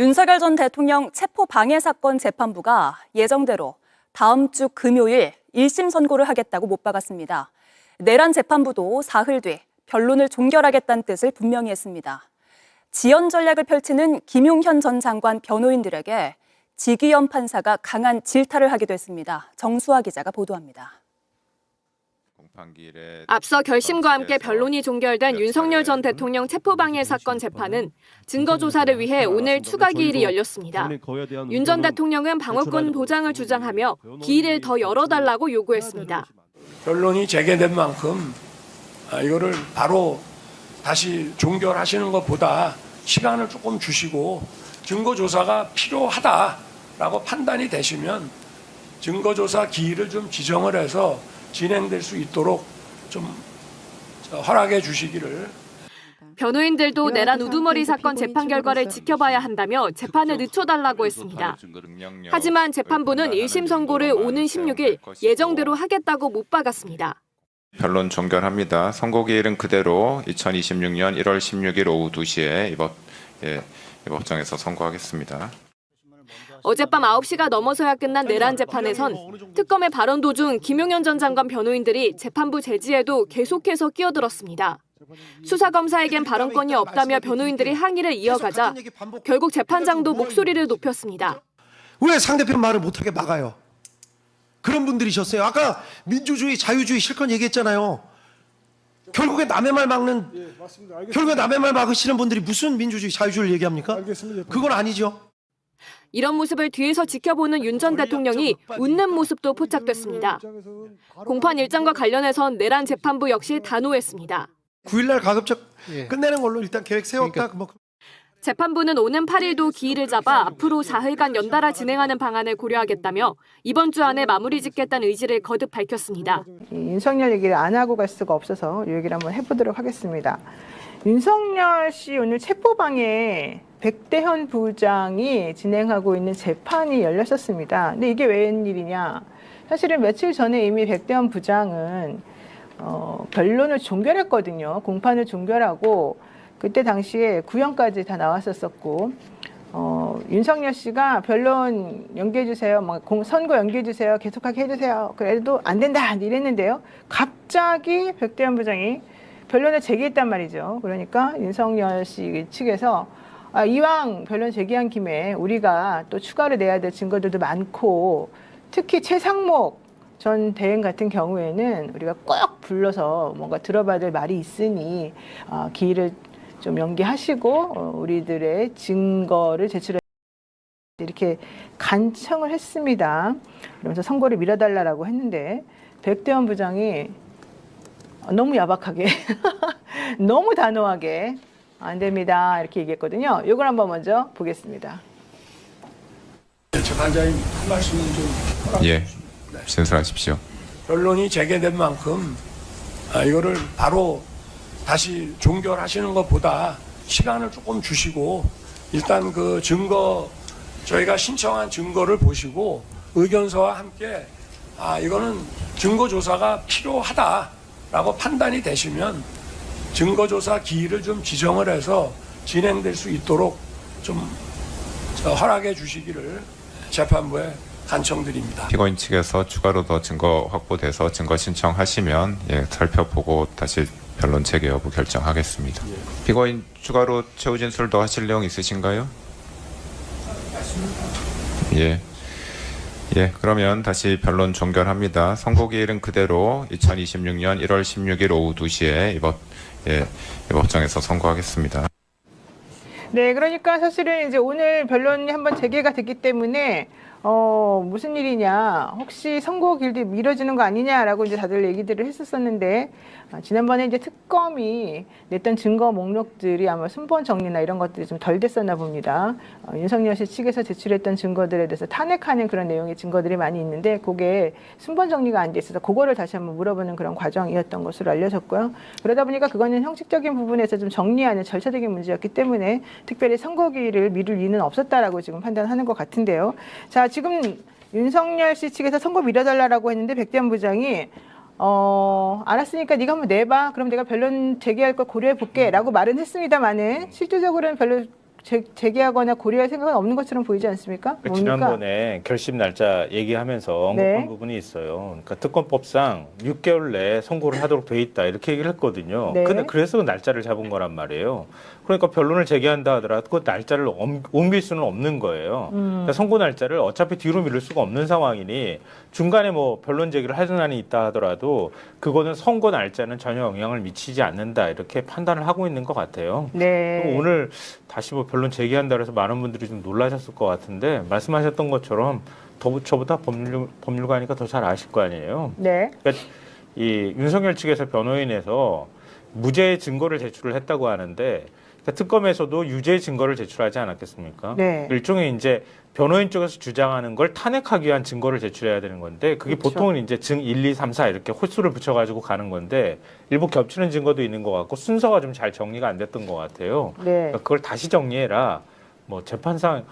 윤석열 전 대통령 체포방해 사건 재판부가 예정대로 다음 주 금요일 1심 선고를 하겠다고 못 박았습니다. 내란 재판부도 사흘 뒤 변론을 종결하겠다는 뜻을 분명히 했습니다. 지연 전략을 펼치는 김용현 전 장관 변호인들에게 지기현 판사가 강한 질타를 하기도 했습니다. 정수아 기자가 보도합니다. 앞서 결심과 함께 변론이 종결된 윤석열 전 대통령 체포방해 사건 재판은 증거 조사를 위해 오늘 추가 기일이 열렸습니다. 윤 전 대통령은 방어권 보장을 주장하며 기일을 더 열어달라고 요구했습니다. 변론이 재개된 만큼 이거를 바로 다시 종결하시는 것보다 시간을 조금 주시고 증거 조사가 필요하다라고 판단이 되시면 증거 조사 기일을 좀 지정을 해서 진행될 수 있도록 좀 허락해 주시기를. 변호인들도 내란 우두머리 사건 재판 결과를 지켜봐야 한다며 재판을 늦춰달라고 했습니다. 하지만 재판부는 1심 선고를 오는 16일 예정대로 하겠다고 못 박았습니다. 변론 종결합니다. 선고 기일은 그대로 2026년 1월 16일 오후 2시에 이 법정에서 선고하겠습니다. 어젯밤 9시가 넘어서야 끝난 내란 재판에선 특검의 발언 도중 김용현 전 장관 변호인들이 재판부 제지에도 계속해서 끼어들었습니다. 수사검사에겐 발언권이 없다며 변호인들이 항의를 이어가자 결국 재판장도 목소리를 높였습니다. 왜 상대편 말을 못하게 막아요? 그런 분들이셨어요. 아까 민주주의, 자유주의 실컷 얘기했잖아요. 결국에 남의 말 막으시는 분들이 무슨 민주주의, 자유주의를 얘기합니까? 그건 아니죠. 이런 모습을 뒤에서 지켜보는 윤 전 대통령이 웃는 모습도 포착됐습니다. 공판 일정과 관련해선 내란 재판부 역시 단호했습니다. 9일날 가급적 끝내는 걸로 일단 계획 세웠다. 재판부는 오는 8일도 기일을 잡아 앞으로 4일간 연달아 진행하는 방안을 고려하겠다며 이번 주 안에 마무리 짓겠다는 의지를 거듭 밝혔습니다. 윤석열 얘기를 안 하고 갈 수가 없어서 이 얘기를 한번 해보도록 하겠습니다. 윤석열 씨 오늘 체포방해 백대현 부장이 진행하고 있는 재판이 열렸었습니다. 근데 이게 웬일이냐? 사실은 며칠 전에 이미 백대현 부장은 변론을 종결했거든요. 공판을 종결하고 그때 당시에 구형까지 다 나왔었고 윤석열 씨가 변론 연기해 주세요, 선고 연기해 주세요, 계속하게 해주세요. 그래도 안 된다 이랬는데요. 갑자기 백대현 부장이 변론을 제기했단 말이죠. 그러니까 윤석열 씨 측에서 이왕 변론 제기한 김에 우리가 또 추가로 내야 될 증거들도 많고 특히 최상목 전 대행 같은 경우에는 우리가 꼭 불러서 뭔가 들어봐야 될 말이 있으니 기일을 좀 연기하시고 우리들의 증거를 제출해 이렇게 간청을 했습니다. 그러면서 선고를 미뤄달라고 했는데 백대현 부장이 너무 야박하게 너무 단호하게 안 됩니다 이렇게 얘기했거든요. 이걸 한번 먼저 보겠습니다. 재판장님 한 말씀은 좀 허락해 주십시오. 진술하십시오. 변론이 재개된 만큼 이거를 바로 다시 종결하시는 것보다 시간을 조금 주시고 일단 그 증거 저희가 신청한 증거를 보시고 의견서와 함께 이거는 증거 조사가 필요하다라고 판단이 되시면 증거 조사 기일을 좀 지정을 해서 진행될 수 있도록 좀 허락해 주시기를 재판부에 간청드립니다. 피고인 측에서 추가로 더 증거 확보돼서 증거 신청하시면 살펴보고 다시 변론 재개 여부 결정하겠습니다. 피고인 추가로 최후 진술 더 하실 내용 있으신가요? 그러면 다시 변론 종결합니다. 선고 기일은 그대로 2026년 1월 16일 오후 2시에 이 법정에서 선고하겠습니다. 네, 그러니까 사실은 이제 오늘 변론이 한번 재개가 됐기 때문에 무슨 일이냐, 혹시 선고 길도 미뤄지는 거 아니냐라고 이제 다들 얘기들을 했었었는데 지난번에 이제 특검이 냈던 증거 목록들이 아마 순번 정리나 이런 것들이 좀 덜 됐었나 봅니다. 윤석열 씨 측에서 제출했던 증거들에 대해서 탄핵하는 그런 내용의 증거들이 많이 있는데 그게 순번 정리가 안 돼 있어서 그거를 다시 한번 물어보는 그런 과정이었던 것으로 알려졌고요. 그러다 보니까 그거는 형식적인 부분에서 좀 정리하는 절차적인 문제였기 때문에 특별히 선고기를 미룰 이유는 없었다라고 지금 판단하는 것 같은데요. 자, 지금 윤석열 씨 측에서 선고 미뤄달라고 했는데 백대현 부장이 알았으니까 네가 한번 내봐. 그럼 내가 변론 제기할 걸 고려해 볼게 라고 말은 했습니다만은 실질적으로는 별로 제기하거나 고려할 생각은 없는 것처럼 보이지 않습니까? 뭡니까? 지난번에 결심 날짜 얘기하면서 언급한 네. 부분이 있어요. 그러니까 특검법상 6개월 내에 선고를 하도록 돼 있다 이렇게 얘기를 했거든요. 네. 근데 그래서 날짜를 잡은 거란 말이에요. 그러니까 변론을 제기한다 하더라도 그 날짜를 옮길 수는 없는 거예요. 그러니까 선고 날짜를 어차피 뒤로 미룰 수가 없는 상황이니 중간에 뭐 변론 제기를 할 사안이 있다 하더라도 그거는 선고 날짜는 전혀 영향을 미치지 않는다 이렇게 판단을 하고 있는 것 같아요. 네. 그리고 오늘 다시 뭐 변론 제기한다 그래서 많은 분들이 좀 놀라셨을 것 같은데 말씀하셨던 것처럼 저보다 법률가니까 더 잘 아실 거 아니에요. 네. 그러니까 이 윤석열 측에서 변호인에서 무죄 증거를 제출을 했다고 하는데 그러니까 특검에서도 유죄 증거를 제출하지 않았겠습니까? 네. 일종의 이제 변호인 쪽에서 주장하는 걸 탄핵하기 위한 증거를 제출해야 되는 건데 그게 그렇죠. 보통은 이제 증 1, 2, 3, 4 이렇게 홀수를 붙여가지고 가는 건데 일부 겹치는 증거도 있는 것 같고 순서가 좀 잘 정리가 안 됐던 것 같아요. 네. 그러니까 그걸 다시 정리해라. 뭐 재판상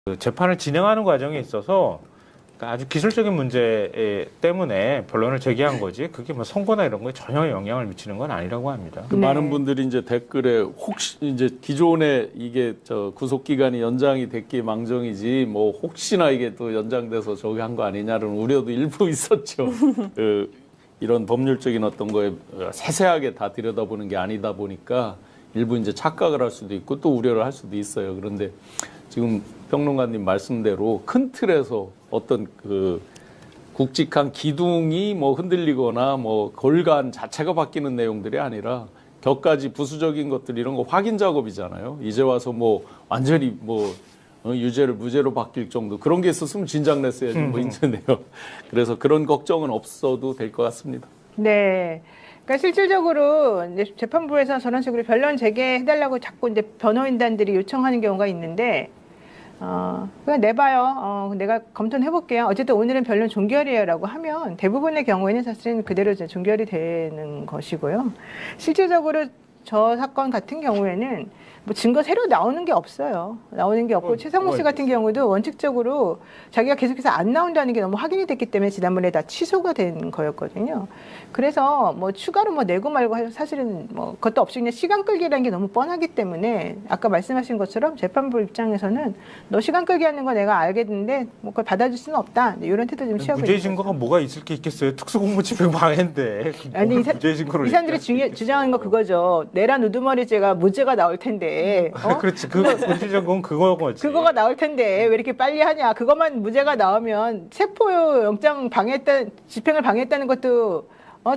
그 재판을 진행하는 과정에 있어서 그러니까 아주 기술적인 문제 때문에 변론을 제기한 거지 그게 뭐 선고나 이런 거에 전혀 영향을 미치는 건 아니라고 합니다. 네. 많은 분들이 이제 댓글에 혹시 이제 기존에 이게 저 구속 기간이 연장이 됐기 망정이지 뭐 혹시나 이게 또 연장돼서 저기 한 거 아니냐는 우려도 일부 있었죠. 이런 법률적인 어떤 거에 세세하게 다 들여다보는 게 아니다 보니까 일부 이제 착각을 할 수도 있고 또 우려를 할 수도 있어요. 그런데 지금 평론가님 말씀대로 큰 틀에서 어떤 그 굵직한 기둥이 뭐 흔들리거나 뭐 골간 자체가 바뀌는 내용들이 아니라 격가지 부수적인 것들 이런 거 확인 작업이잖아요. 이제 와서 뭐 완전히 뭐 유죄를 무죄로 바뀔 정도 그런 게 있었으면 진작 냈어야지 뭐 있는데요. 그래서 그런 걱정은 없어도 될 것 같습니다. 네. 그러니까 실질적으로 이제 재판부에서 저런 식으로 변론 재개해달라고 자꾸 이제 변호인단들이 요청하는 경우가 있는데, 그냥 내봐요. 내가 검토는 해볼게요. 어쨌든 오늘은 변론 종결이에요라고 하면 대부분의 경우에는 사실은 그대로 이제 종결이 되는 것이고요. 실질적으로 저 사건 같은 경우에는 뭐 증거 새로 나오는 게 없어요. 나오는 게 없고 최상목 씨 같은 경우도 원칙적으로 자기가 계속해서 안 나온다는 게 너무 확인이 됐기 때문에 지난번에 다 취소가 된 거였거든요. 그래서 뭐 추가로 뭐 내고 말고 사실은 뭐 그것도 없이 그냥 시간 끌기라는 게 너무 뻔하기 때문에 아까 말씀하신 것처럼 재판부 입장에서는 너 시간 끌기 하는 거 내가 알겠는데 뭐 그걸 받아줄 수는 없다. 이런 태도 좀 취하고 무죄 있는 증거가 뭐가 있을 게 있겠어요. 특수공무집행 방해인데 아니, 무죄 증거를 이 사람들이 주장하는 거 그거죠. 내란 우두머리죄가 무죄가 나올 텐데. 그렇지. 그거 본질적인 그거지. 그거가 나올 텐데 왜 이렇게 빨리 하냐. 그것만 무죄가 나오면 체포영장 집행을 방해했다는 것도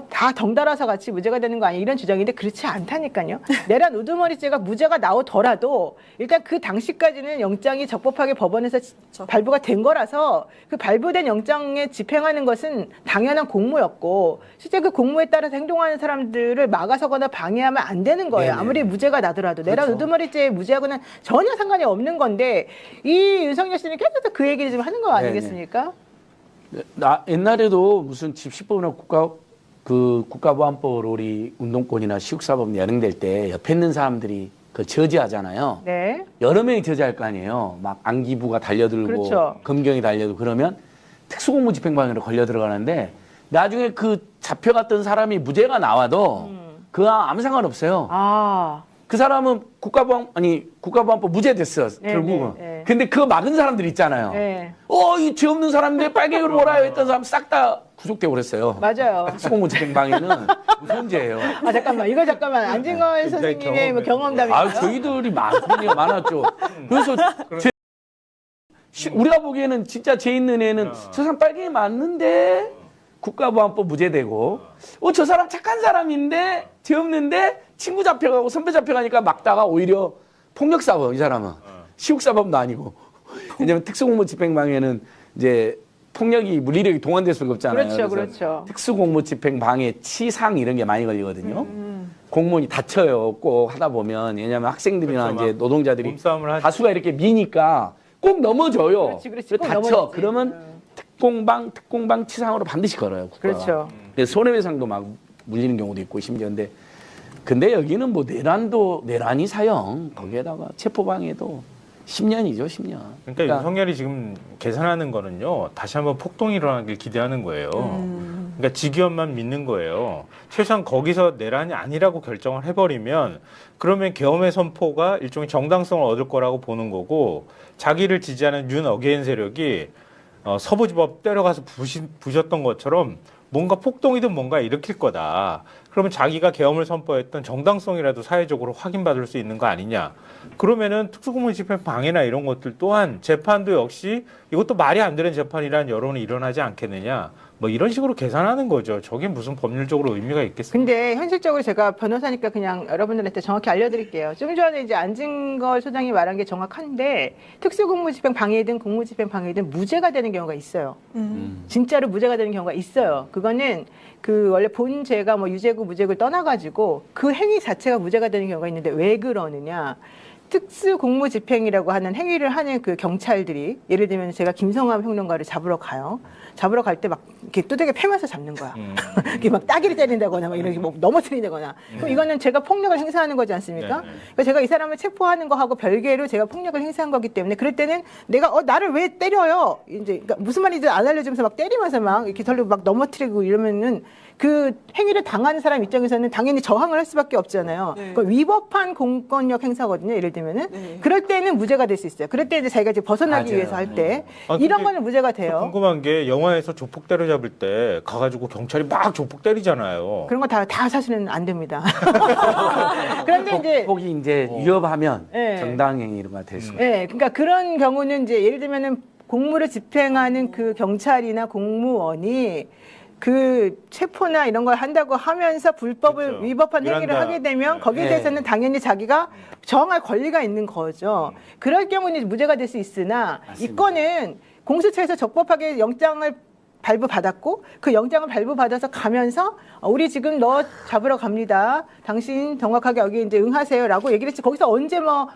다 덩달아서 같이 무죄가 되는 거 아니에요? 이런 주장인데 그렇지 않다니까요. 내란 우두머리죄가 무죄가 나오더라도 일단 그 당시까지는 영장이 적법하게 법원에서 발부가 된 거라서 그 발부된 영장에 집행하는 것은 당연한 공무였고 실제 그 공무에 따라서 행동하는 사람들을 막아서거나 방해하면 안 되는 거예요. 네네. 아무리 무죄가 나더라도. 내란 우두머리죄의 무죄하고는 전혀 상관이 없는 건데 이 윤석열 씨는 계속 그 얘기를 좀 하는 거 아니겠습니까? 옛날에도 무슨 집10법이나 국가보안법으로 우리 운동권이나 시국사법 예능될 때 옆에 있는 사람들이 그 저지하잖아요. 네. 여러 명이 저지할 거 아니에요. 막 안기부가 달려들고 그렇죠. 검경이 달려들고 그러면 특수공무 집행방해로 걸려 들어가는데 나중에 그 잡혀갔던 사람이 무죄가 나와도 그와 아무 상관없어요. 아. 그 사람은 국가보안법 무죄됐어. 네, 결국은. 네, 네. 근데 그거 막은 사람들 있잖아요. 네. 이 죄 없는 사람인데 빨갱이로 몰아요 했던 사람 싹 다 구속되고 그랬어요. 맞아요. 특수공무 집행방해는 무슨 죄예요? 잠깐만. 이거 잠깐만. 안진걸 선생님의 뭐 경험담이. 저희들이 많았죠. 그래서 우리가 보기에는 진짜 죄 있는 애는 저 사람 빨갱이 맞는데 국가보안법 무죄되고 저 사람 착한 사람인데 죄 없는데 친구 잡혀가고 선배 잡혀가니까 막다가 오히려 폭력사범 이 사람은 시국사범도 아니고 왜냐하면 특수공무 집행방해는 이제 폭력이 물리력이 동원될 수가 없잖아요. 그렇죠, 그렇죠. 특수공무 집행방해 치상 이런 게 많이 걸리거든요. 공무원이 다쳐요. 꼭 하다 보면 왜냐하면 학생들이나 그렇죠, 이제 노동자들이 몸싸움을 하지. 다수가 이렇게 미니까 꼭 넘어져요. 그렇지, 꼭 다쳐. 넘어지지. 그러면 특공방 치상으로 반드시 걸어요. 국가가. 그렇죠. 그래서 손해배상도 막 물리는 경우도 있고 심지어인데 근데 여기는 뭐 내란이 사형 거기에다가 체포방해도 10년이죠, 10년. 그러니까 윤석열이 지금 계산하는 거는요. 다시 한번 폭동이 일어나길 기대하는 거예요. 그러니까 직위원만 믿는 거예요. 최소한 거기서 내란이 아니라고 결정을 해버리면 그러면 계엄의 선포가 일종의 정당성을 얻을 거라고 보는 거고 자기를 지지하는 윤 어게인 세력이 서부지법 때려가서 부셨던 것처럼 뭔가 폭동이든 뭔가 일으킬 거다. 그러면 자기가 계엄을 선포했던 정당성이라도 사회적으로 확인받을 수 있는 거 아니냐. 그러면은 특수고문 집행 방해나 이런 것들 또한 재판도 역시 이것도 말이 안 되는 재판이라는 여론이 일어나지 않겠느냐. 뭐 이런 식으로 계산하는 거죠. 저게 무슨 법률적으로 의미가 있겠습니까? 근데 현실적으로 제가 변호사니까 그냥 여러분들한테 정확히 알려드릴게요. 좀 전에 이제 안진걸 소장이 말한 게 정확한데 특수공무집행 방해든 공무집행 방해든 무죄가 되는 경우가 있어요. 진짜로 무죄가 되는 경우가 있어요. 그거는 그 원래 본 죄가 뭐 유죄고 무죄고를 떠나가지고 그 행위 자체가 무죄가 되는 경우가 있는데 왜 그러느냐? 특수공무집행이라고 하는 행위를 하는 그 경찰들이 예를 들면 제가 김성환 평론가를 잡으러 가요. 잡으러 갈 때 막 이렇게 두들겨 패면서 잡는 거야. 이렇게 막 따기를 때린다거나 막 이렇게 뭐 넘어뜨린다거나. 그럼 이거는 제가 폭력을 행사하는 거지 않습니까? 그러니까 제가 이 사람을 체포하는 거하고 별개로 제가 폭력을 행사한 거기 때문에 그럴 때는 내가 나를 왜 때려요? 이제 그러니까 무슨 말인지 안 알려주면서 막 때리면서 막 이렇게 덜고 막 넘어뜨리고 이러면은 그 행위를 당하는 사람 입장에서는 당연히 저항을 할 수밖에 없잖아요. 그걸 위법한 공권력 행사거든요. 예를 들면은 그럴 때는 무죄가 될 수 있어요. 그럴 때 이제 자기가 이제 벗어나기 위해서 할 때 이런 거는 무죄가 돼요. 궁금한 게 영화에서 조폭 때려잡을 때 가가지고 경찰이 막 조폭 때리잖아요. 그런 거 다 사실은 안 됩니다. 그런데 이제 폭이 이제 위협하면 네. 정당행위가 될 수. 네, 그러니까 그런 경우는 이제 예를 들면은 공무를 집행하는 그 경찰이나 공무원이 그 체포나 이런 걸 한다고 하면서 불법을 그렇죠. 위법한 행위를 미란다. 하게 되면 거기에 네. 대해서는 당연히 자기가 저항할 권리가 있는 거죠. 그럴 경우는 무죄가 될 수 있으나 이 건은 공수처에서 적법하게 영장을 발부받았고 그 영장을 발부받아서 가면서 우리 지금 너 잡으러 갑니다. 당신 정확하게 여기 이제 응하세요라고 얘기를 했지. 거기서 언제 뭐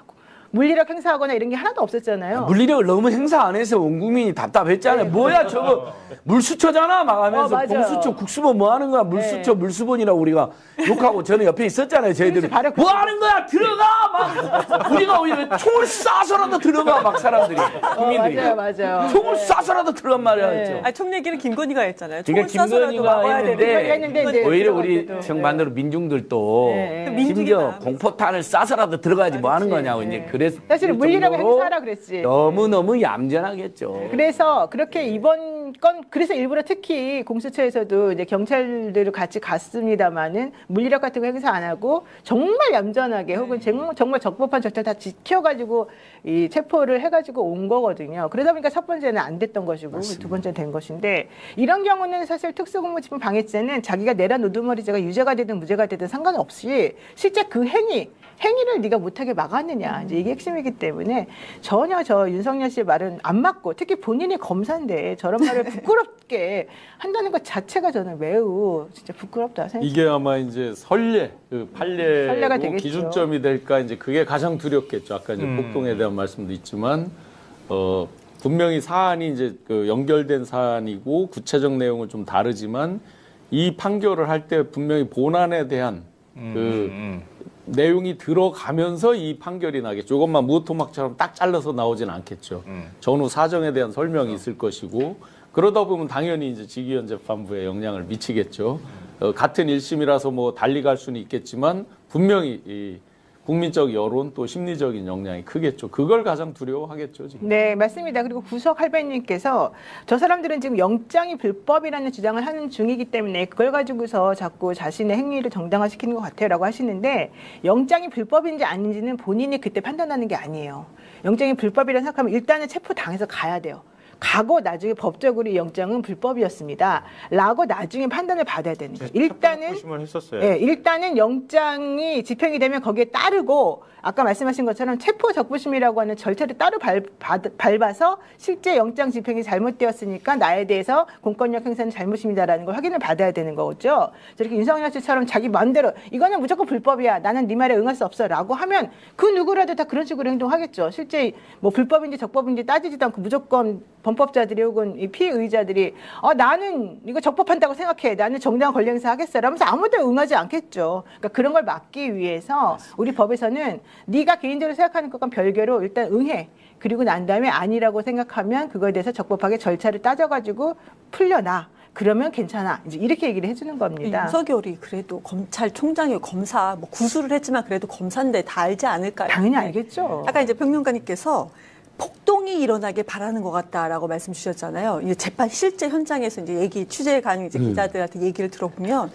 물리력 행사하거나 이런 게 하나도 없었잖아요. 물리력을 너무 행사 안 해서 온 국민이 답답했잖아요. 네. 뭐야 저거 물수초잖아 막 하면서 맞아요. 공수처 국수본 뭐 하는 거야 물수처 물수본이라고 우리가 욕하고 저는 옆에 있었잖아요. 저희들이 바로 뭐 하는 거야 들어가 막 우리가 오히려 총을 쏴서라도 들어가 막 사람들이 국민들이 맞아요. 총을 쏴서라도 들어간 말이야 네. 했죠. 아, 총 얘기는 김건희가 했잖아요. 그러니까 총을 쏴서라도 김건희가 막아야 되는데 했는데 이제 오히려 우리 들어갔대도. 정반대로 민중들도 네. 민중이 심지어 나가면서. 공포탄을 쏴서라도 들어가지 뭐 하는 거냐고 네. 이제 그래서 사실은 물리력을 행사하라 그랬지. 너무너무 얌전하겠죠. 그래서 그렇게 이번 건 그래서 일부러 특히 공수처에서도 이제 경찰들을 같이 갔습니다마는 물리력 같은 거 행사 안 하고 정말 얌전하게 혹은 정말 적법한 절차를 다 지켜가지고 이 체포를 해가지고 온 거거든요. 그러다 보니까 첫 번째는 안 됐던 것이고 맞습니다. 두 번째는 된 것인데 이런 경우는 사실 특수공무집행 방해죄는 자기가 내란 우두머리죄가 유죄가 되든 무죄가 되든 상관없이 실제 그 행위를 네가 못하게 막았느냐 이제 이게 핵심이기 때문에 전혀 저 윤석열 씨의 말은 안 맞고 특히 본인이 검사인데 저런 말을 부끄럽게 한다는 것 자체가 저는 매우 진짜 부끄럽다 생각합니다. 이게 아마 이제 선례, 그 선례가 판례가 되겠죠. 기준점이 될까 이제 그게 가장 두렵겠죠. 아까 이제 폭동에 대한 말씀도 있지만 분명히 사안이 이제 그 연결된 사안이고 구체적 내용은 좀 다르지만 이 판결을 할 때 분명히 본안에 대한 내용이 들어가면서 이 판결이 나겠죠. 이것만 무토막처럼 딱 잘라서 나오진 않겠죠. 전후 사정에 대한 설명이 있을 것이고 그러다 보면 당연히 이제 직위원 재판부에 영향을 미치겠죠. 같은 1심이라서 뭐 달리 갈 수는 있겠지만 분명히 이 국민적 여론 또 심리적인 영향이 크겠죠. 그걸 가장 두려워하겠죠. 지금. 네, 맞습니다. 그리고 구석 할배님께서 저 사람들은 지금 영장이 불법이라는 주장을 하는 중이기 때문에 그걸 가지고서 자꾸 자신의 행위를 정당화시키는 것 같아요라고 하시는데 영장이 불법인지 아닌지는 본인이 그때 판단하는 게 아니에요. 영장이 불법이라고 생각하면 일단은 체포당해서 가야 돼요. 가고 나중에 법적으로 이 영장은 불법이었습니다. 라고 나중에 판단을 받아야 되는 거예요. 심을 했었어요. 일단은 영장이 집행이 되면 거기에 따르고 아까 말씀하신 것처럼 체포 적부심이라고 하는 절차를 따로 밟아서 실제 영장 집행이 잘못되었으니까 나에 대해서 공권력 행사는 잘못입니다라는 걸 확인을 받아야 되는 거죠. 저렇게 윤석열 씨처럼 자기 마음대로 이거는 무조건 불법이야. 나는 네 말에 응할 수 없어라고 하면 그 누구라도 다 그런 식으로 행동하겠죠. 실제 뭐 불법인지 적법인지 따지지도 않고 무조건 범법자들이 혹은 이 피의자들이 나는 이거 적법한다고 생각해. 나는 정당한 권리 행사 하겠어. 라면서 아무도 응하지 않겠죠. 그러니까 그런 걸 막기 위해서 우리 법에서는 네가 개인적으로 생각하는 것과 별개로 일단 응해. 그리고 난 다음에 아니라고 생각하면 그거에 대해서 적법하게 절차를 따져가지고 풀려나. 그러면 괜찮아. 이제 이렇게 얘기를 해주는 겁니다. 윤석열이 그래도 검찰총장이 검사 뭐 구술을 했지만 그래도 검사인데 다 알지 않을까요? 당연히 알겠죠. 아까 이제 평론가님께서 폭동이 일어나길 바라는 것 같다라고 말씀 주셨잖아요. 이 재판 실제 현장에서 이제 취재에 간 이제 기자들한테 얘기를 들어보면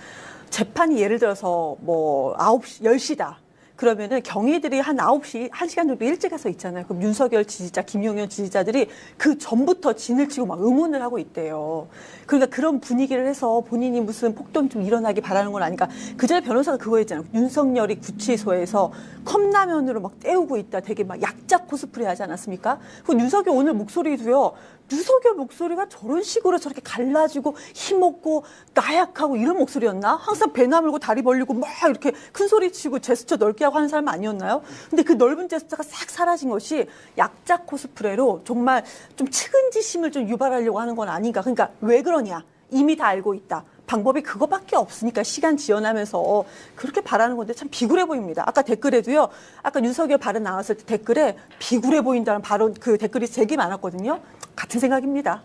재판이 예를 들어서 뭐 9시, 10시다. 그러면은 경위들이 한 9시, 1시간 정도 일찍 가서 있잖아요. 그럼 윤석열 지지자, 김용현 지지자들이 그 전부터 진을 치고 막 응원을 하고 있대요. 그러니까 그런 분위기를 해서 본인이 무슨 폭동이 좀 일어나기 바라는 건 아니까 그 전에 변호사가 그거 했잖아요. 윤석열이 구치소에서 컵라면으로 막 때우고 있다. 되게 막 약자 코스프레 하지 않았습니까? 그 윤석열 오늘 목소리도요. 윤석열 목소리가 저런 식으로 저렇게 갈라지고 힘없고 나약하고 이런 목소리였나? 항상 배 나물고 다리 벌리고 막 이렇게 큰 소리 치고 제스처 넓게 하고 하는 사람 아니었나요? 근데 그 넓은 제스처가 싹 사라진 것이 약자 코스프레로 정말 좀 측은지심을 좀 유발하려고 하는 건 아닌가. 그러니까 왜 그러냐? 이미 다 알고 있다. 방법이 그거밖에 없으니까 시간 지연하면서 그렇게 바라는 건데 참 비굴해 보입니다. 아까 댓글에도요. 아까 윤석열 발언 나왔을 때 댓글에 비굴해 보인다는 발언 그 댓글이 되게 많았거든요. 같은 생각입니다.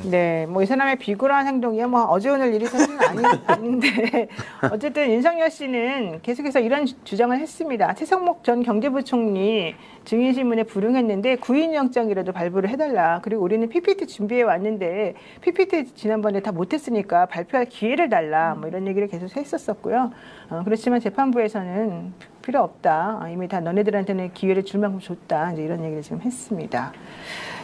네, 뭐 이 사람의 비굴한 행동이야 뭐 어제 오늘 일이 사실은 아닌데 어쨌든 윤석열 씨는 계속해서 이런 주장을 했습니다. 최성목 전 경제부총리 증인신문에 불응했는데 구인영장이라도 발부를 해달라. 그리고 우리는 PPT 준비해 왔는데 PPT 지난번에 다 못했으니까 발표할 기회를 달라. 뭐 이런 얘기를 계속 했었었고요. 그렇지만 재판부에서는 필요 없다. 이미 다 너네들한테는 기회를 줄 만큼 줬다. 이제 이런 얘기를 지금 했습니다.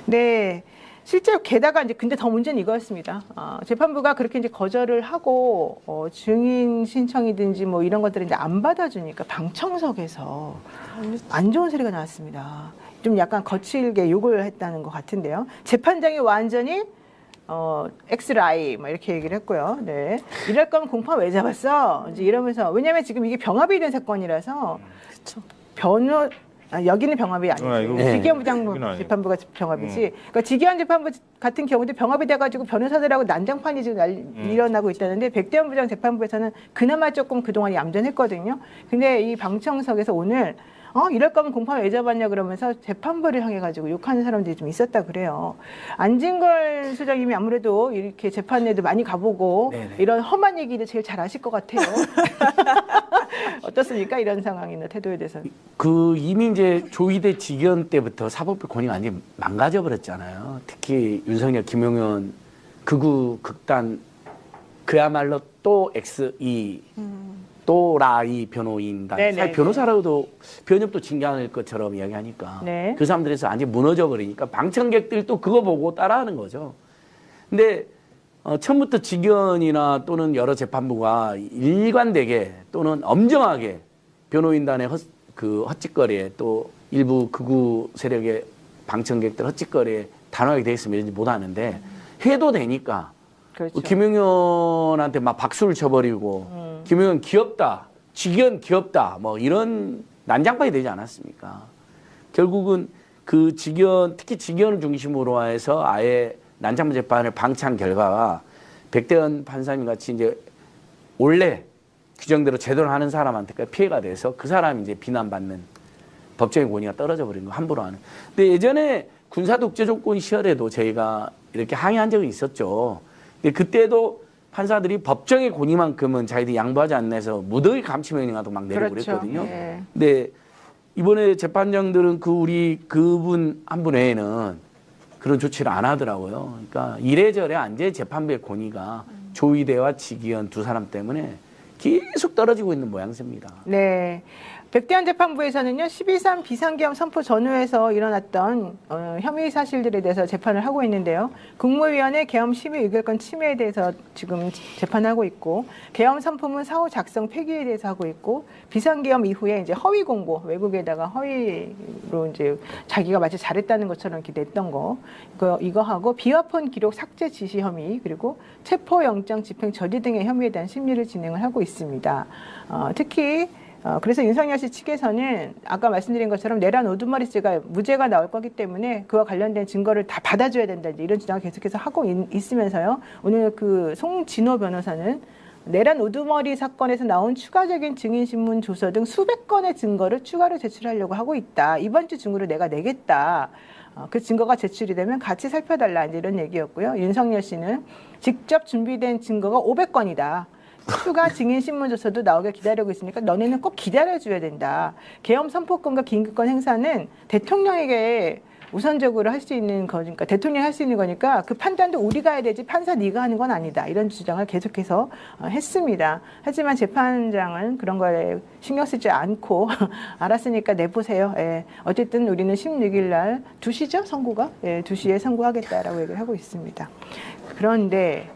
네. 실제로 게다가 이제 근데 더 문제는 이거였습니다. 재판부가 그렇게 이제 거절을 하고 증인 신청이든지 뭐 이런 것들을 이제 안 받아주니까 방청석에서 안 좋은 소리가 나왔습니다. 좀 약간 거칠게 욕을 했다는 것 같은데요. 재판장이 완전히 엑스라이 뭐 이렇게 얘기를 했고요. 네. 이럴 거면 공판 왜 잡았어? 이제 이러면서 왜냐면 지금 이게 병합이 된 사건이라서 그렇죠. 여기는 병합이 아니고 지기현 부장부 재판부가 병합이지. 그러니까 지기현 재판부 같은 경우도 병합이 돼가지고 변호사들하고 난장판이 지금 일어나고 있다는데 백대현 부장 재판부에서는 그나마 조금 그동안 얌전했거든요. 근데 이 방청석에서 오늘 이럴 거면 공판 왜 잡았냐 그러면서 재판부를 향해 가지고 욕하는 사람들이 좀 있었다 그래요. 안진걸 소장님이 아무래도 이렇게 재판에도 많이 가보고 네네. 이런 험한 얘기를 제일 잘 아실 것 같아요. 어떻습니까? 이런 상황이나 태도에 대해서. 그 이미 이제 조희대 직연 때부터 사법부 권위가 완전히 망가져 버렸잖아요. 특히 윤석열, 김용현 극우 극단 그야말로 또 XE 또 라이 변호인단 사실 변호사라고도 변협도 징계할 것처럼 이야기하니까 네. 그 사람들에서 완전히 무너져 버리니까 방청객들도 그거 보고 따라하는 거죠. 근데 처음부터 직연이나 또는 여러 재판부가 일관되게 또는 엄정하게 변호인단의 헛짓거리에 또 일부 극우 세력의 방청객들 헛짓거리에 단호하게 돼 있으면 이런지 못하는데 해도 되니까 그렇죠. 김용현한테 막 박수를 쳐버리고 김용현 귀엽다, 직연 귀엽다 뭐 이런 난장판이 되지 않았습니까? 결국은 그 직연 특히 직연을 중심으로 해서 아예 난장판 재판을 방치한 결과가 백대현 판사님 같이 이제 원래 규정대로 제대로 하는 사람한테 피해가 돼서 그 사람이 이제 비난받는 법적인 권위가 떨어져 버린 거 함부로 하는. 근데 예전에 군사 독재 조건 시절에도 저희가 이렇게 항의한 적이 있었죠. 근데 그때도 판사들이 법정의 권위만큼은 자기들이 양보하지 않내서 무더기 감치명령도 막 내리고 그렇죠. 그랬거든요. 네. 근데 이번에 재판장들은 그분 한 분 외에는 그런 조치를 안 하더라고요. 그러니까 이래저래 안제 재판부의 권위가 조희대와 지기현 두 사람 때문에 계속 떨어지고 있는 모양새입니다. 네. 백대현 재판부에서는요, 12.3 비상계엄 선포 전후에서 일어났던 혐의 사실들에 대해서 재판을 하고 있는데요. 국무위원회 계엄 심의 의결권 침해에 대해서 지금 재판하고 있고, 계엄 선포문 사후 작성 폐기에 대해서 하고 있고, 비상계엄 이후에 이제 허위 공보, 외국에다가 허위로 이제 자기가 마치 잘했다는 것처럼 이렇게 냈던 거, 이거 하고 비화폰 기록 삭제 지시 혐의, 그리고 체포영장 집행 저지 등의 혐의에 대한 심리를 진행을 하고 있습니다. 특히 그래서 윤석열 씨 측에서는 아까 말씀드린 것처럼 내란 우두머리죄가 무죄가 나올 거기 때문에 그와 관련된 증거를 다 받아줘야 된다 이런 주장을 계속해서 하고 있으면서요. 오늘 그 송진호 변호사는 내란 우두머리 사건에서 나온 추가적인 증인신문 조서 등 수백 건의 증거를 추가로 제출하려고 하고 있다. 이번 주 중으로 내가 내겠다. 그 증거가 제출이 되면 같이 살펴달라 이제 이런 얘기였고요. 윤석열 씨는 직접 준비된 증거가 500건이다. 추가 증인 신문조서도 나오게 기다리고 있으니까 너네는 꼭 기다려줘야 된다. 계엄 선포권과 긴급권 행사는 대통령에게 우선적으로 할 수 있는 거니까 대통령이 할 수 있는 거니까 그 판단도 우리가 해야 되지 판사 네가 하는 건 아니다. 이런 주장을 계속해서 했습니다. 하지만 재판장은 그런 거에 신경 쓰지 않고 알았으니까 내보세요. 예. 어쨌든 우리는 16일 날 2시죠? 선고가? 예, 2시에 선고하겠다라고 얘기를 하고 있습니다. 그런데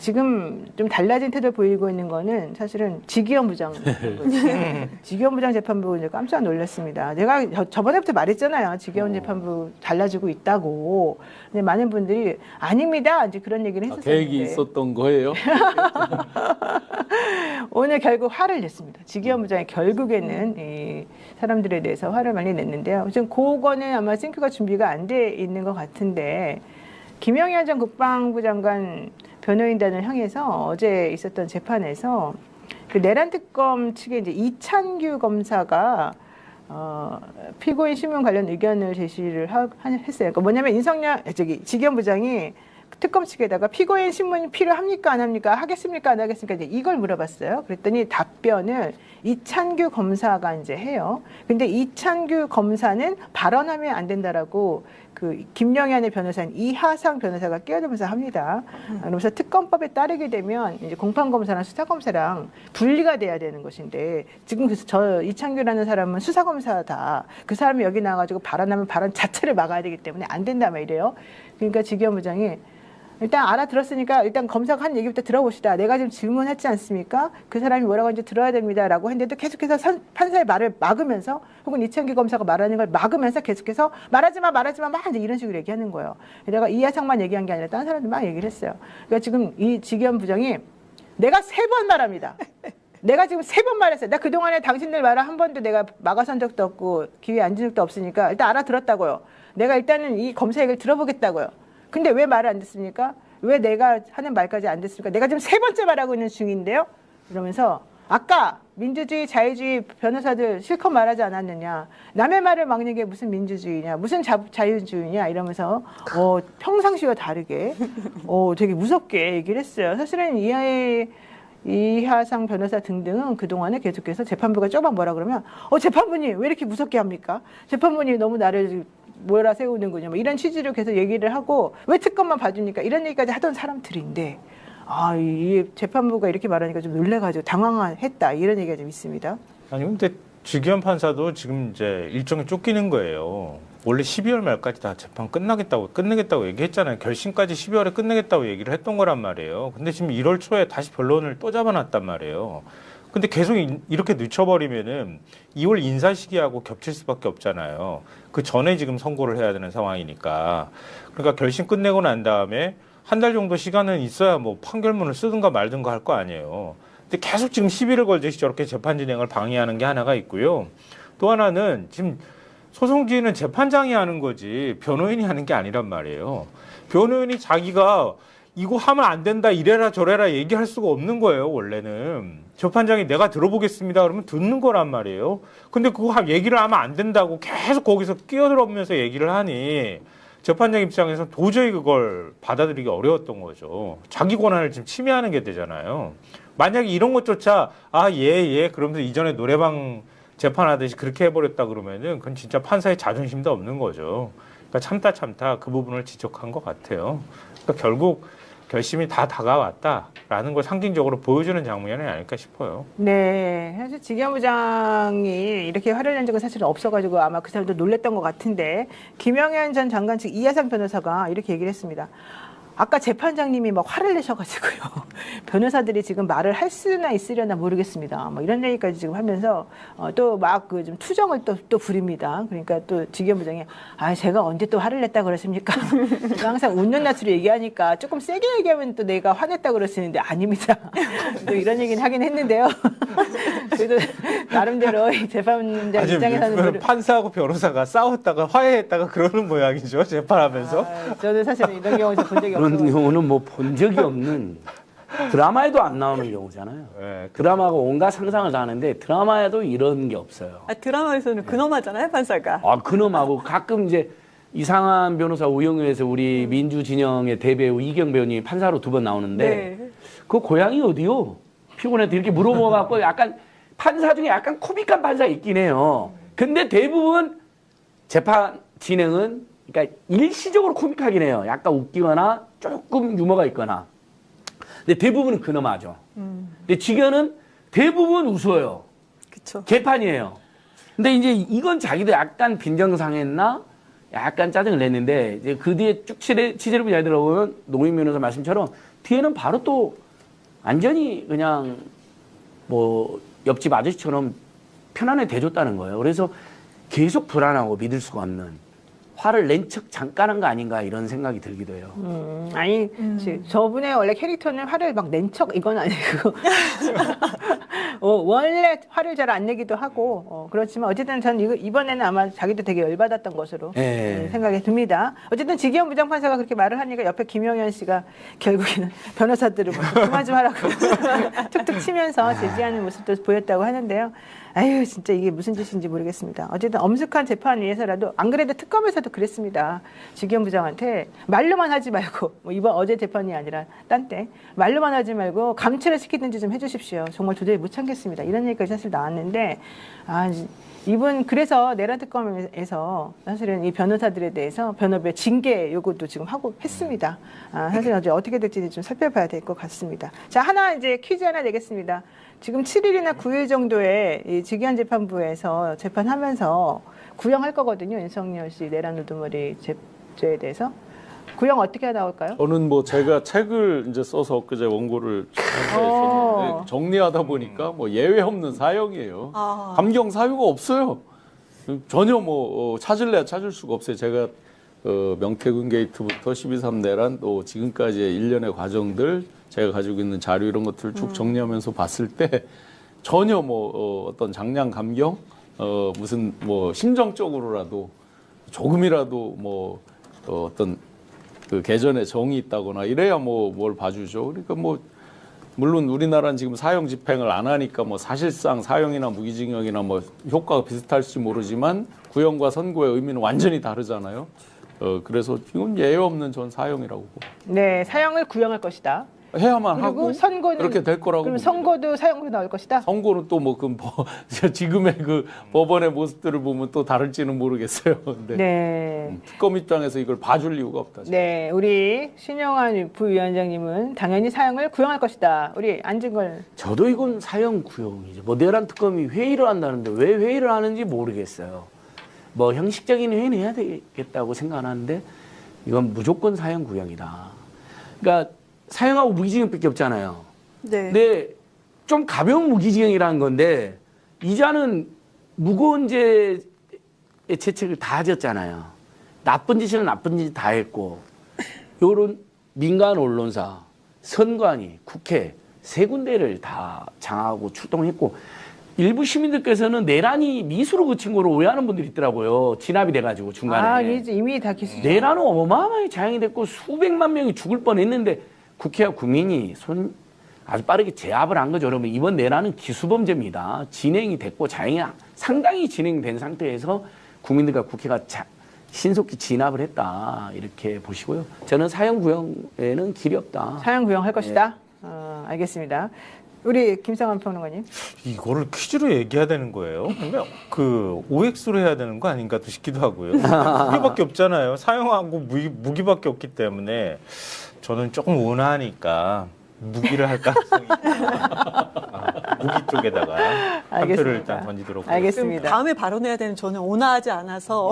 지금 좀 달라진 태도를 보이고 있는 거는 사실은 지기현 부장. 지기현 부장 재판부 이제 깜짝 놀랐습니다. 내가 저번에부터 말했잖아요. 지기현 재판부 달라지고 있다고. 근데 많은 분들이 아닙니다. 이제 그런 얘기를 했었는데. 계획이 있었던 거예요? 오늘 결국 화를 냈습니다. 지기현 부장이 결국에는 이 사람들에 대해서 화를 많이 냈는데요. 지금 그거는 아마 싱크가 준비가 안 돼 있는 것 같은데 김영현 전 국방부 장관 변호인단을 향해서 어제 있었던 재판에서 그 내란 특검 측의 이제 이찬규 검사가 피고인 신문 관련 의견을 제시를 했어요. 그러니까 뭐냐면 지기현 부장이 특검 측에다가 피고인 신문이 필요합니까 안 합니까 하겠습니까 안 하겠습니까 이제 이걸 물어봤어요. 그랬더니 답변을 이찬규 검사가 이제 해요. 근데 이찬규 검사는 발언하면 안 된다라고 그 김영현의 변호사인 이하상 변호사가 끼어들면서 합니다. 그러면서 특검법에 따르게 되면 이제 공판검사랑 수사검사랑 분리가 돼야 되는 것인데 지금 그래서 저 이찬규라는 사람은 수사검사다. 그 사람이 여기 나와가지고 발언하면 발언 자체를 막아야 되기 때문에 안 된다 막 이래요. 그러니까 지기현 부장이 일단 알아들었으니까 일단 검사가 한 얘기부터 들어봅시다. 내가 지금 질문했지 않습니까? 그 사람이 뭐라고 하는지 들어야 됩니다라고 했는데도 계속해서 판사의 말을 막으면서 혹은 이찬규 검사가 말하는 걸 막으면서 계속해서 말하지 마 막 이제 이런 식으로 얘기하는 거예요. 내가 이하상만 얘기한 게 아니라 다른 사람들 막 얘기를 했어요. 그러니까 지금 이 지기현 부장이 내가 3번 말합니다. 내가 지금 3번 말했어요. 나 그동안에 당신들 말을 한 번도 내가 막아선 적도 없고 기회에 앉은 적도 없으니까 일단 알아들었다고요. 내가 일단은 이 검사 얘기를 들어보겠다고요. 근데 왜 말을 안 듣습니까? 왜 내가 하는 말까지 안 듣습니까? 내가 지금 3번째 말하고 있는 중인데요. 이러면서 아까 민주주의, 자유주의 변호사들 실컷 말하지 않았느냐. 남의 말을 막는 게 무슨 민주주의냐. 무슨 자유주의냐. 이러면서 평상시와 다르게 되게 무섭게 얘기를 했어요. 사실은 이하상 변호사 등등은 그동안에 계속해서 재판부가 쪼박 뭐라 그러면 재판부님 왜 이렇게 무섭게 합니까? 재판부님 너무 나를 몰아세우는군요. 뭐 이런 취지로 계속 얘기를 하고 왜 특검만 봐주니까 이런 얘기까지 하던 사람들인데 이 재판부가 이렇게 말하니까 좀 놀래가지고 당황했다 이런 얘기가 좀 있습니다. 아니 근데 지기현 판사도 지금 이제 일정이 쫓기는 거예요. 원래 12월 말까지 다 재판 끝내겠다고 얘기했잖아요. 결심까지 12월에 끝내겠다고 얘기를 했던 거란 말이에요. 근데 지금 1월 초에 다시 변론을 또 잡아놨단 말이에요. 근데 계속 이렇게 늦춰버리면은 2월 인사 시기하고 겹칠 수밖에 없잖아요. 그 전에 지금 선고를 해야 되는 상황이니까. 그러니까 결심 끝내고 난 다음에 한 달 정도 시간은 있어야 뭐 판결문을 쓰든가 말든가 할 거 아니에요. 근데 계속 지금 시비를 걸듯이 저렇게 재판 진행을 방해하는 게 하나가 있고요. 또 하나는 지금 소송지휘는 재판장이 하는 거지 변호인이 하는 게 아니란 말이에요. 변호인이 자기가 이거 하면 안 된다 이래라 저래라 얘기할 수가 없는 거예요. 원래는 재판장이 내가 들어보겠습니다 그러면 듣는 거란 말이에요. 근데 그거 얘기를 하면 안 된다고 계속 거기서 끼어들어오면서 얘기를 하니 재판장 입장에서 도저히 그걸 받아들이기 어려웠던 거죠. 자기 권한을 지금 침해하는 게 되잖아요. 만약에 이런 것조차 예 그러면서 이전에 노래방 재판하듯이 그렇게 해버렸다 그러면은 그건 진짜 판사의 자존심도 없는 거죠. 그러니까 참다 그 부분을 지적한 것 같아요. 그러니까 결국 결심이 다 다가왔다라는 걸 상징적으로 보여주는 장면이 아닐까 싶어요. 네, 사실 지기현 부장이 이렇게 화를 낸 적은 사실은 없어가지고 아마 그 사람도 놀랬던 것 같은데 김영현 전 장관 측 이하상 변호사가 이렇게 얘기를 했습니다. 아까 재판장님이 막 화를 내셔가지고요. 변호사들이 지금 말을 할 수나 있으려나 모르겠습니다. 뭐 이런 얘기까지 지금 하면서 또 막 그 좀 투정을 또 부립니다. 그러니까 또 지기현 부장이 제가 언제 또 화를 냈다 그러십니까? 항상 웃는 낯으로 얘기하니까 조금 세게 얘기하면 또 내가 화냈다 그러시는데 아닙니다. 또 이런 얘기는 하긴 했는데요. 그래도 나름대로 재판장 입장에서는 판사하고 변호사가 싸웠다가 화해했다가 그러는 모양이죠. 재판하면서. 저는 사실 이런 경우 본 적이 없어요. 그런 경우는 뭐 본 적이 없는 드라마에도 안 나오는 경우잖아요. 네, 드라마가 온갖 상상을 다 하는데 드라마에도 이런 게 없어요. 드라마에서는 근엄하잖아요, 판사가. 근엄하고 가끔 이제 이상한 변호사 우영우에서 우리 민주진영의 대배우 이경 배우님이 판사로 2번 나오는데 네. 그 고향이 어디요? 피곤해도 이렇게 물어봐갖고 약간 판사 중에 약간 코믹한 판사 있긴 해요. 근데 대부분 재판 진행은 그러니까 일시적으로 코믹하긴 해요. 약간 웃기거나 조금 유머가 있거나. 근데 대부분은 근엄하죠. 근데 지금은 대부분 웃어요. 그쵸. 개판이에요. 근데 이제 이건 자기도 약간 빈정상했나? 약간 짜증을 냈는데 이제 그 뒤에 쭉 취재를 잘 들어보면 노무현 변호사 말씀처럼 뒤에는 바로 또 완전히 그냥 뭐 옆집 아저씨처럼 편안하게 대줬다는 거예요. 그래서 계속 불안하고 믿을 수가 없는 화를 낸 척 잠깐 한 거 아닌가 이런 생각이 들기도 해요. 아니 저분의 원래 캐릭터는 화를 막 낸 척 이건 아니고 원래 화를 잘 안 내기도 하고 그렇지만 어쨌든 전 이번에는 아마 자기도 되게 열받았던 것으로 생각이 듭니다. 어쨌든 지기현 부장판사가 그렇게 말을 하니까 옆에 김용현 씨가 결국에는 변호사들을 그만 좀 하라고 툭툭 치면서 제지하는 모습도 보였다고 하는데요. 아유 진짜 이게 무슨 짓인지 모르겠습니다. 어쨌든 엄숙한 재판 위해서라도 안 그래도 특검에서도 그랬습니다. 지기현 부장한테 말로만 하지 말고 뭐 이번 어제 재판이 아니라 딴 때 말로만 하지 말고 감찰을 시키든지 좀 해주십시오. 정말 도저히 못 참겠습니다. 이런 얘기까지 사실 나왔는데 이분 그래서 내란 특검에서 사실은 이 변호사들에 대해서 변호부의 징계 요구도 지금 하고 했습니다. 사실 어떻게 될지 좀 살펴봐야 될 것 같습니다. 자 하나 이제 퀴즈 하나 내겠습니다. 지금 7일이나 9일 정도에 이 지기현 재판부에서 재판하면서 구형할 거거든요. 윤석열 씨 내란 우두머리 죄에 대해서. 구형 어떻게 나올까요? 저는 뭐 제가 책을 이제 써서 엊그제 원고를 출판했었는데 정리하다 보니까 뭐 예외 없는 사형이에요. 감경 사유가 없어요. 전혀 뭐 찾을래야 찾을 수가 없어요. 제가 명태균 게이트부터 12.3 내란 또 지금까지의 일련의 과정들 제가 가지고 있는 자료 이런 것들을 쭉 정리하면서 봤을 때 전혀 뭐 어떤 장량 감경 무슨 뭐 심정적으로라도 조금이라도 뭐 어떤 그 개전에 정이 있다거나 이래야 뭐 뭘 봐주죠. 그러니까 뭐 물론 우리나라는 지금 사형 집행을 안 하니까 뭐 사실상 사형이나 무기징역이나 뭐 효과가 비슷할지 모르지만 구형과 선고의 의미는 완전히 다르잖아요. 그래서 이건 예외 없는 전 사형이라고 보고. 네, 사형을 구형할 것이다. 해야만 그리고 하고 선고는 그렇게 될 거라고. 그럼 봅니다. 선고도 사형으로 나올 것이다. 선고는 또 뭐 그 지금의 그 법원의 모습들을 보면 또 다를지는 모르겠어요. 근데 네. 특검 입장에서 이걸 봐줄 이유가 없다. 네, 우리 신영환 부위원장님은 당연히 사형을 구형할 것이다. 우리 안진걸. 저도 이건 사형 구형이죠. 뭐 내란 특검이 회의를 한다는데 왜 회의를 하는지 모르겠어요. 뭐 형식적인 회의는 해야 되겠다고 생각하는데 이건 무조건 사형 구형이다. 그러니까 사형하고 무기징역밖에 없잖아요. 네. 근데 좀 가벼운 무기징역이라는 건데 이자는 무거운 죄의 채책을 다 졌잖아요. 나쁜 짓은 나쁜 짓 다 했고 요런 민간 언론사, 선관위, 국회 세 군데를 다 장악하고 출동했고 일부 시민들께서는 내란이 미수로 그친 거로 오해하는 분들이 있더라고요. 진압이 돼가지고 중간에. 이미 다 기수. 내란은 어마어마하게 자행이 됐고 수백만 명이 죽을 뻔했는데 국회와 국민이 아주 빠르게 제압을 한 거죠. 여러분 이번 내란은 기수범죄입니다. 진행이 됐고 자행이 상당히 진행된 상태에서 국민들과 국회가 신속히 진압을 했다 이렇게 보시고요. 저는 사형 구형에는 길이 없다. 사형 구형할 것이다. 알겠습니다. 우리 김성환 평론가님. 이거를 퀴즈로 얘기해야 되는 거예요? 그러면 그 OX로 해야 되는 거 아닌가 싶기도 하고요. 무기밖에 없잖아요. 사형하고 무기밖에 없기 때문에 저는 조금 온화하니까 무기를 할 가능성이 무기 쪽에다가 한 표를 일단 던지도록 알겠습니다. 다음에 발언해야 되는 저는 온화하지 않아서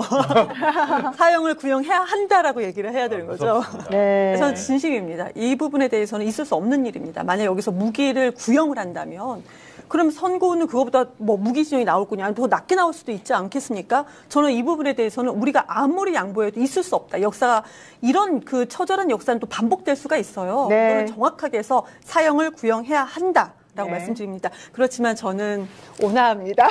사형을 구형해야 한다라고 얘기를 해야 되는 거죠. 네. 저는 진심입니다. 이 부분에 대해서는 있을 수 없는 일입니다. 만약 여기서 무기를 구형을 한다면 그럼 선고는 그거보다 뭐 무기징역이 나올 거냐, 아니면 더 낮게 나올 수도 있지 않겠습니까? 저는 이 부분에 대해서는 우리가 아무리 양보해도 있을 수 없다. 역사가 이런 그 처절한 역사는 또 반복될 수가 있어요. 네. 그거는 정확하게 해서 사형을 구형해야 한다라고 네. 말씀드립니다. 그렇지만 저는 온화합니다.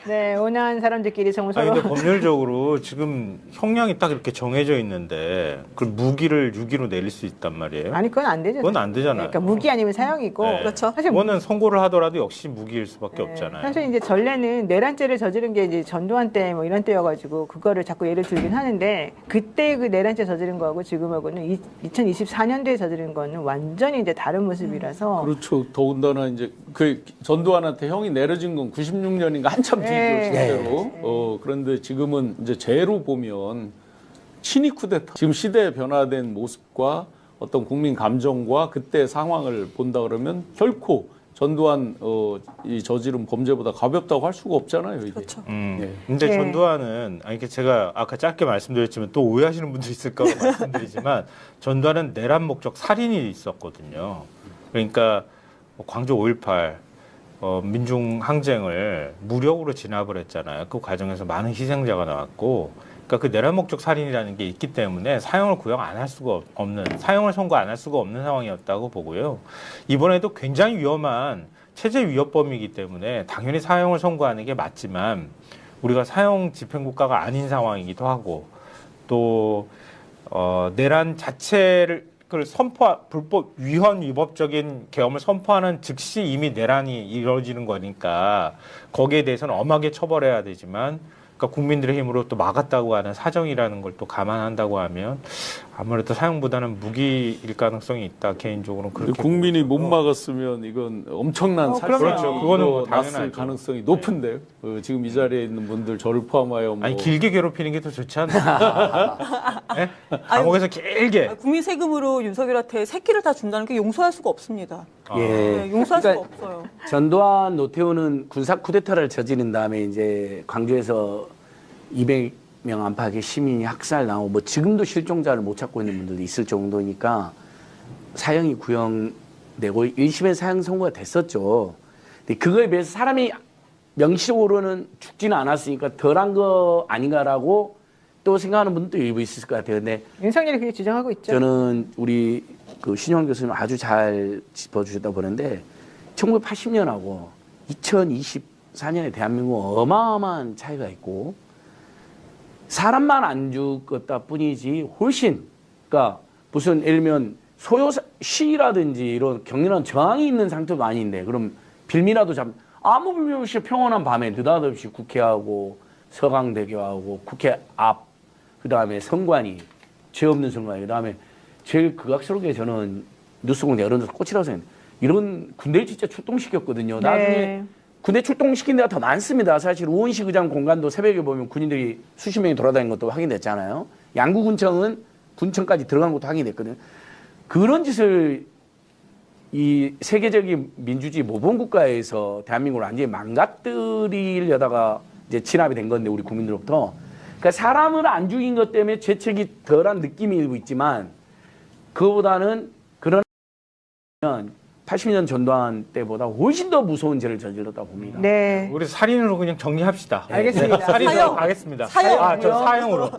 네, 온화한 사람들끼리 정말 아니, 서로. 근데 법률적으로 지금 형량이 딱 이렇게 정해져 있는데 그걸 무기를 유기로 내릴 수 있단 말이에요. 아니, 그건 안 되죠. 그건 안 되잖아요. 그러니까 무기 아니면 사형이고. 네. 그렇죠. 사실 그거는 선고를 하더라도 역시 무기일 수밖에 없잖아요. 사실 이제 전례는 내란죄를 저지른 게 이제 전두환 때 뭐 이런 때여가지고 그거를 자꾸 예를 들긴 하는데 그때 그 내란죄 저지른 거하고 지금하고는 2024년도에 저지른 거는 완전히 이제 다른 모습이라서. 그렇죠. 더군다나 이제 그 전두환한테 형이 내려진 건 96년인가 한참 뒤죠, 실제로. 그런데 지금은 이제 죄로 보면 친위 쿠데타. 지금 시대에 변화된 모습과 어떤 국민 감정과 그때 상황을 본다 그러면 결코 전두환 이 저지른 범죄보다 가볍다고 할 수가 없잖아요. 이게. 그렇죠. 근데 네. 전두환은 아니 제가 아까 짧게 말씀드렸지만 또 오해하시는 분도 있을까 봐 말씀드리지만 전두환은 내란 목적 살인이 있었거든요. 그러니까 광주 5.18 민중 항쟁을 무력으로 진압을 했잖아요. 그 과정에서 많은 희생자가 나왔고, 그러니까 그 내란 목적 살인이라는 게 있기 때문에 사형을 구형 안 할 수가 없는, 사형을 선고 안 할 수가 없는 상황이었다고 보고요. 이번에도 굉장히 위험한 체제 위협범이기 때문에 당연히 사형을 선고하는 게 맞지만 우리가 사형 집행 국가가 아닌 상황이기도 하고 또 내란 자체를 불법 위헌 위법적인 계엄을 선포하는 즉시 이미 내란이 이루어지는 거니까 거기에 대해서는 엄하게 처벌해야 되지만, 그러니까 국민들의 힘으로 또 막았다고 하는 사정이라는 걸 또 감안한다고 하면 아무래도 사형보다는 무기일 가능성이 있다. 개인적으로는 그렇게. 국민이 못 막았으면 이건 엄청난 살상이 그렇죠. 그거는 뭐 났을 당연하죠. 가능성이 높은데요. 지금 이 자리에 있는 분들 저를 포함하여 뭐 아니 길게 괴롭히는 게 더 좋지 않나? 네? 감옥에서 길게. 국민 세금으로 윤석열한테 새끼를 다 준다는 게 용서할 수가 없습니다. 네, 용서할 수가 없어요. 전두환, 노태우는 군사 쿠데타를 저지른 다음에 이제 광주에서 200명 안팎의 시민이 학살 나오고 뭐 지금도 실종자를 못 찾고 있는 분들도 있을 정도니까 사형이 구형되고 1심에 사형 선고가 됐었죠. 근데 그거에 비해서 사람이 명시적으로는 죽지는 않았으니까 덜한 거 아닌가라고 또 생각하는 분도 일부 있을 것 같아요. 근데 윤석열이 그게 주장하고 있죠. 저는 우리 그 신용환 교수님 아주 잘 짚어주셨다 보는데 1980년하고 2024년에 대한민국 어마어마한 차이가 있고 사람만 안 죽었다 뿐이지 훨씬, 그러니까 무슨 예를 들면 시라든지 이런 격렬한 저항이 있는 상태도 아닌데 그럼 빌미라도 아무 빌미 없이 평온한 밤에 느닷없이 국회하고 서강대교하고 국회 앞, 그 다음에 선관위, 죄 없는 선관위, 그 다음에 제일 극악스럽게 저는 뉴스공장 여론조사 꽂히라고 생각해요. 이런 군대를 진짜 출동시켰거든요. 나중에 군대 출동시킨 데가 더 많습니다. 사실 우원식 의장 공간도 새벽에 보면 군인들이 수십 명이 돌아다니는 것도 확인됐잖아요. 양구군청은 군청까지 들어간 것도 확인됐거든요. 그런 짓을 이 세계적인 민주주의 모범국가에서 대한민국을 완전히 망가뜨리려다가 이제 진압이 된 건데 우리 국민들로부터. 그러니까 사람을 안 죽인 것 때문에 죄책이 덜한 느낌이 일고 있지만 그거보다는 그런 80년 전두환 때보다 훨씬 더 무서운 죄를 저질렀다고 봅니다. 네. 우리 살인으로 그냥 정리합시다. 알겠습니다. 살인으로 사형. 가겠습니다. 사형. 저 사형으로.